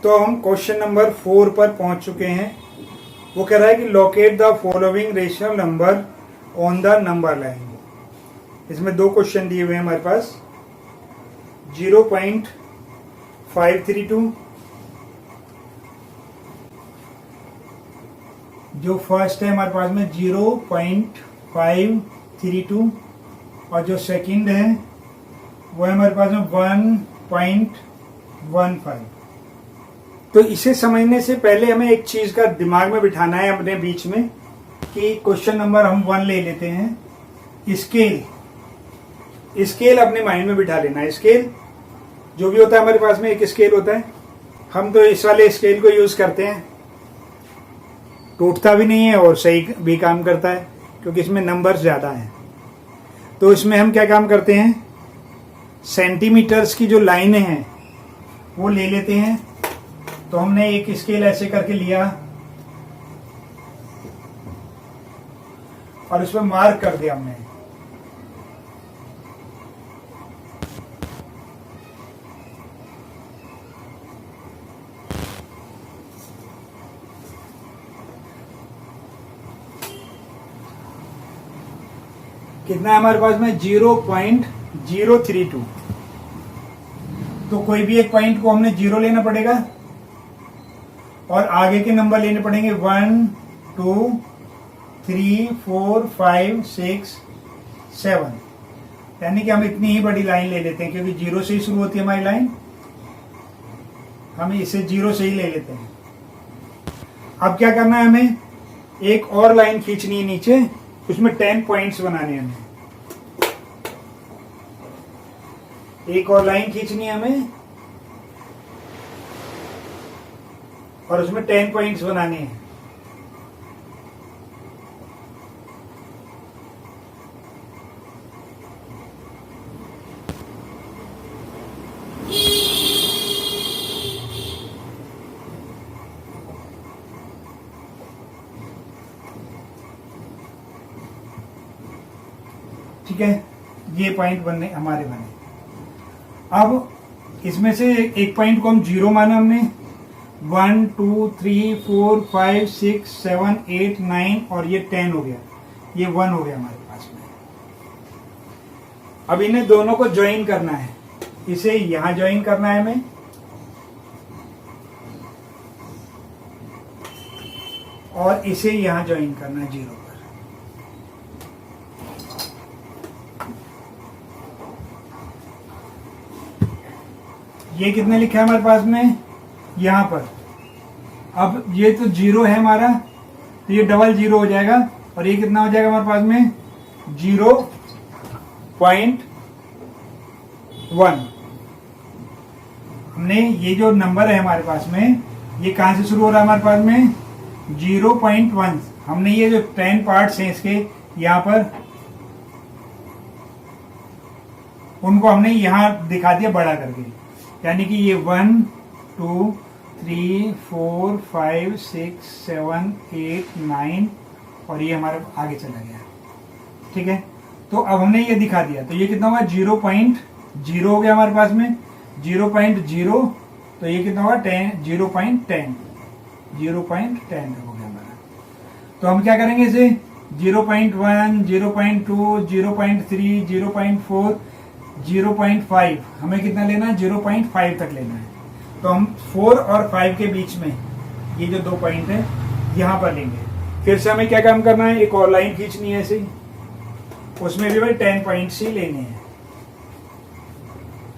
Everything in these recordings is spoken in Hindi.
तो हम क्वेश्चन नंबर 4 पर पहुंच चुके हैं। वो कह रहा है कि locate the following rational number on the number line. इसमें दो क्वेश्चन दिए हुए हैं हमारे पास, 0.532, जो फर्स्ट है हमारे पास में 0.532, और जो सेकंड है वो है हमारे पास में 1.15। तो इसे समझने से पहले हमें एक चीज का दिमाग में बिठाना है अपने बीच में कि क्वेश्चन नंबर हम 1 ले लेते हैं। स्केल अपने माइंड में बिठा लेना है। स्केल जो भी होता है हमारे पास में एक स्केल होता है, हम तो इस वाले स्केल को यूज करते हैं, टूटता भी नहीं है और सही भी काम करता है क्योंकि इसमें नंबर्स ज्यादा हैं। तो इसमें हम क्या काम करते हैं, सेंटीमीटर्स की जो लाइनें हैं वो ले लेते हैं। तो हमने एक स्केल ऐसे करके लिया और उसमें मार्क कर दिया हमने। कितना है हमारे पास में, 0.032। तो कोई भी एक पॉइंट को हमने 0 लेना पड़ेगा और आगे के नंबर लेने पड़ेंगे 1 2 3 4 5 6 7। यानी कि हम इतनी ही बड़ी लाइन ले लेते हैं क्योंकि 0 से ही शुरू होती है हमारी लाइन, हम इसे 0 से ही ले लेते हैं। अब क्या करना है, हमें एक और लाइन खींचनी है नीचे, उसमें 10 पॉइंट्स बनाने हैं हमें। एक और लाइन खींचनी है हमें और उसमें 10 पॉइंट्स बनाने हैं। ठीक है, ये पॉइंट बनने हमारे बने। अब इसमें से एक पॉइंट को हम 0 माना हमने, 1 2 3 4 5 6 7 8 9 और ये 10 हो गया, ये 1 हो गया हमारे पास में। अब इन्हें दोनों को ज्वाइन करना है, इसे यहां ज्वाइन करना है हमें और इसे यहां ज्वाइन करना है 0 पर। ये कितने लिखा है हमारे पास में यहां पर। अब ये तो 0 है हमारा, तो ये डबल 0 हो जाएगा और ये कितना हो जाएगा हमारे पास में 0.1। हमने ये जो नंबर है हमारे पास में, ये कहां से शुरू हो रहा है हमारे पास में 0.1। हमने ये जो 10 पार्ट्स हैं इसके यहां पर, उनको हमने यहां दिखा दिया बड़ा करके। यानी कि ये 1 2 3 4 5 6 7 8 9 और ये हमारे आगे चला गया। ठीक है, तो अब हमने ये दिखा दिया, तो ये कितना होगा 0.0 हो गया हमारे पास में, 0.0। तो ये कितना होगा 0.10 हो गया हमारा। तो हम क्या करेंगे इसे 0.1 0.2 0.3 0.4 0.5, हमें कितना लेना है 0.5 तक लेना है। तो हम 4 और 5 के बीच में ये जो 2 पॉइंट है यहां पर लेंगे। फिर से हमें क्या काम करना है, एक और लाइन खींचनी है ऐसे ही, उसमें भी भाई 10 पॉइंट्स ही लेने हैं।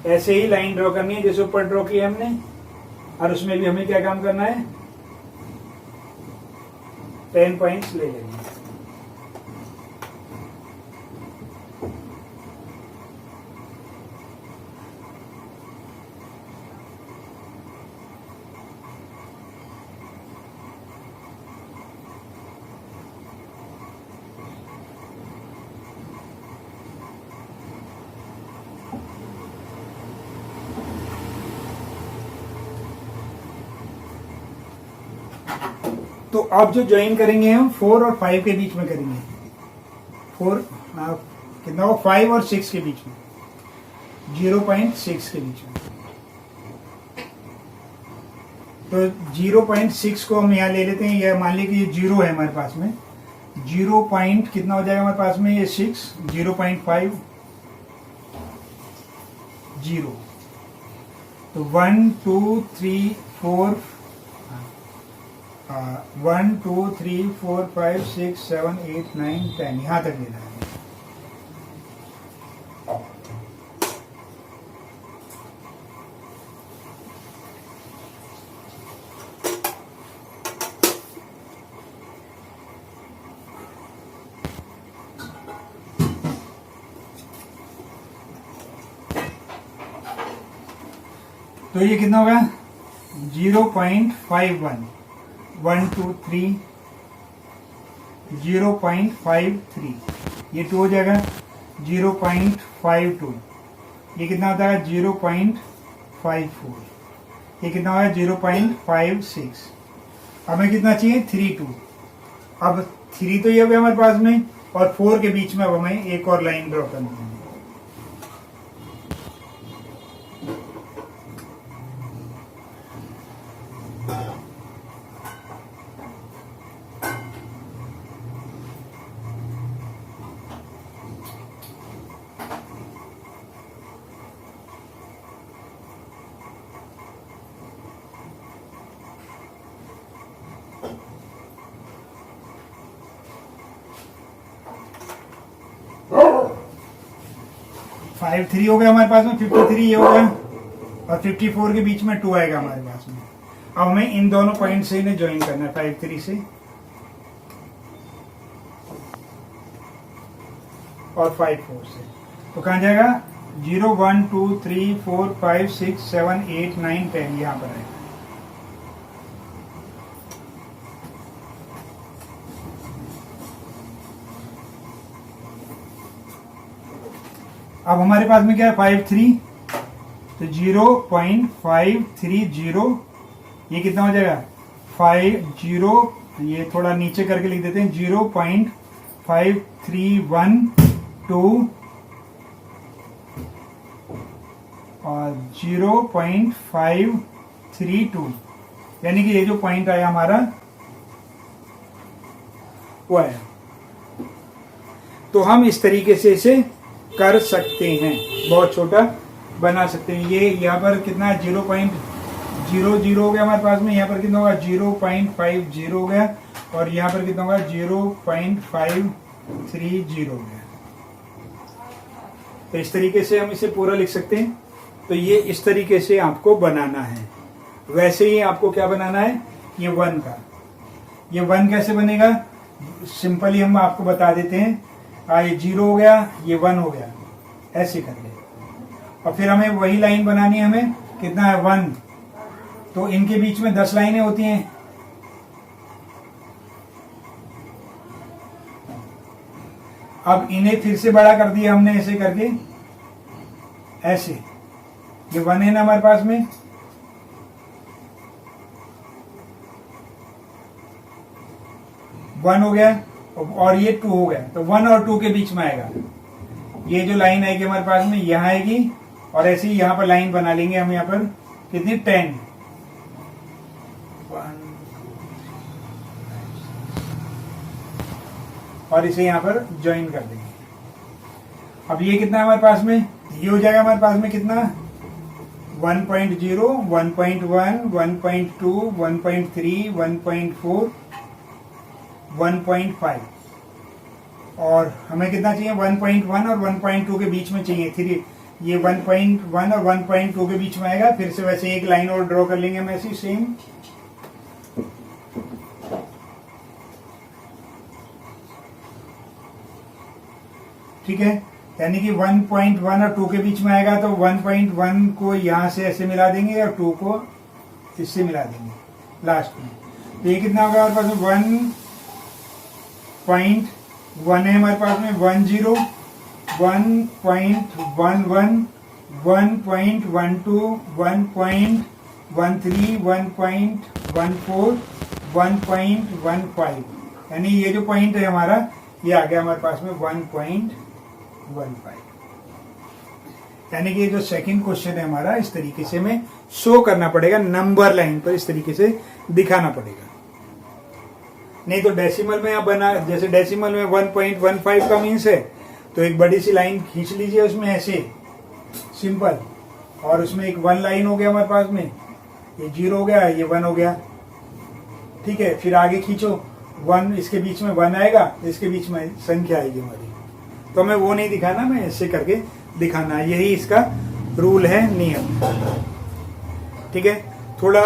ऐसे ही लाइन ड्रॉ करनी है जैसे ऊपर ड्रॉ किया हमने, और उसमें भी हमें क्या काम करना है 10 पॉइंट्स ले लेंगे। तो आप जो ज्वाइन करेंगे हम 4 और 5 के बीच में करेंगे। 4 कितना हो 5 और 6 के बीच में, 0.6 के बीच में। तो 0.6 को हम यहाँ ले लेते हैं, यह मान लीजिए कि ये 0 है हमारे पास में, 0 पॉइंट कितना हो जाएगा हमारे पास में, ये 6, 0.5, 0, तो 1 2 3 4 1 2 3 4 5 6 7 8 9 10 यहाँ तक लेना है। तो ये कितना होगा 0.51, 1 2 3 0.53, ये 2 हो जाएगा 0.52, ये कितना होता है 0.54, ये कितना होगा 0.56, हमें कितना चाहिए 32। अब 3 तो ये हो गया हमारे पास में, और 4 के बीच में अब हमें एक और लाइन ड्रॉ करनी है। फाइव 3 हो गया हमारे पास में, 53 ये हो गया, और 54 के बीच में 2 आएगा हमारे पास में। अब हमें इन दोनों पॉइंट से इन्हें ज्वाइन करना है, 53 से और 54 से। तो कहाँ जाएगा 0 1 2 3 4 5 6 7 8 9 10 यहाँ पर आएगा। अब हमारे पास में क्या है 53, तो 0.530, ये कितना हो जाएगा 50, ये थोड़ा नीचे करके लिख देते हैं 0.5312 और 0.532, यानी कि ये जो पॉइंट आया हमारा वो आया। तो हम इस तरीके से इसे कर सकते हैं, बहुत छोटा बना सकते हैं। ये यहाँ पर कितना है 0.00 हो गया हमारे पास में, यहाँ पर कितना होगा 0.50 हो गया, और यहाँ पर कितना होगा 0.530 हो गया। तो इस तरीके से हम इसे पूरा लिख सकते हैं। तो ये इस तरीके से आपको बनाना है। वैसे ही आपको क्या बनाना है, ये 1 का, ये 1 कैसे बनेगा, सिंपली हम आपको बता देते हैं। ये 0 हो गया, ये 1 हो गया, ऐसे कर ले। और फिर हमें वही लाइन बनानी है, हमें कितना है 1, तो इनके बीच में 10 लाइनें होती हैं। अब इन्हें फिर से बड़ा कर दिया हमने ऐसे करके, ऐसे, ये 1 है ना हमारे पास में, वन हो गया, और ये 2 हो गया, तो 1 और 2 के बीच में आएगा। ये जो लाइन आएगी हमारे पास में यहाँ आएगी, और ऐसे ही यहाँ पर लाइन बना लेंगे हम, यहाँ पर कितनी 10, 1 और इसे यहाँ पर ज्वाइन कर देंगे। अब ये कितना है हमारे पास में, ये हो जाएगा हमारे पास में कितना 1.0 1.1 1.2 1.3 1.4 1.5, और हमें कितना चाहिए 1.1 और 1.2 के बीच में चाहिए 3, ये 1.1 और 1.2 के बीच में आएगा। फिर से वैसे एक लाइन और ड्रॉ कर लेंगे हम ऐसी सेम, ठीक है, यानी कि 1.1 और 2 के बीच में आएगा, तो 1.1 को यहाँ से ऐसे मिला देंगे और 2 को इससे मिला देंगे लास्ट में। तो ये कितना होगा हमारे पास में 1.1 है हमारे पास में, 10 1.11 1.12 1.13 1.14 1.15, यानी ये जो पॉइंट है हमारा, ये आ गया हमारे पास में 1.15। यानी कि जो सेकंड क्वेश्चन है हमारा, इस तरीके से हमें शो करना पड़ेगा, नंबर लाइन पर इस तरीके से दिखाना पड़ेगा। नहीं तो डेसिमल में आप बना, जैसे डेसिमल में 1.15 का मीन्स है, तो एक बड़ी सी लाइन खींच लीजिए उसमें ऐसे सिंपल, और उसमें एक 1 लाइन हो गया हमारे पास में, ये 0 हो गया, ये 1 हो गया, ठीक है। फिर आगे खींचो 1, इसके बीच में 1 आएगा, इसके बीच में संख्या आएगी हमारी, तो हमें वो नहीं दिखाना, मैं ऐसे करके दिखाना, यही इसका रूल है, नियम, ठीक है। थोड़ा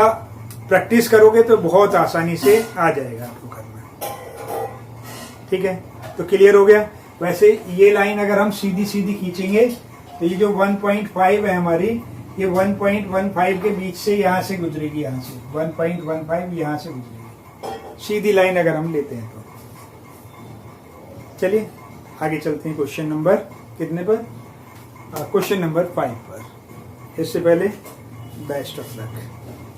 प्रैक्टिस करोगे तो बहुत आसानी से आ जाएगा आपको करना, ठीक है। तो क्लियर हो गया। वैसे ये लाइन अगर हम सीधी सीधी खींचेंगे तो ये जो 1.5 है हमारी, ये 1.15 के बीच से यहाँ से गुजरेगी, यहाँ से 1.15 यहाँ से गुजरेगी, सीधी लाइन अगर हम लेते हैं तो। चलिए आगे चलते हैं क्वेश्चन नंबर कितने पर, क्वेश्चन नंबर 5 पर। इससे पहले बेस्ट ऑफ लक।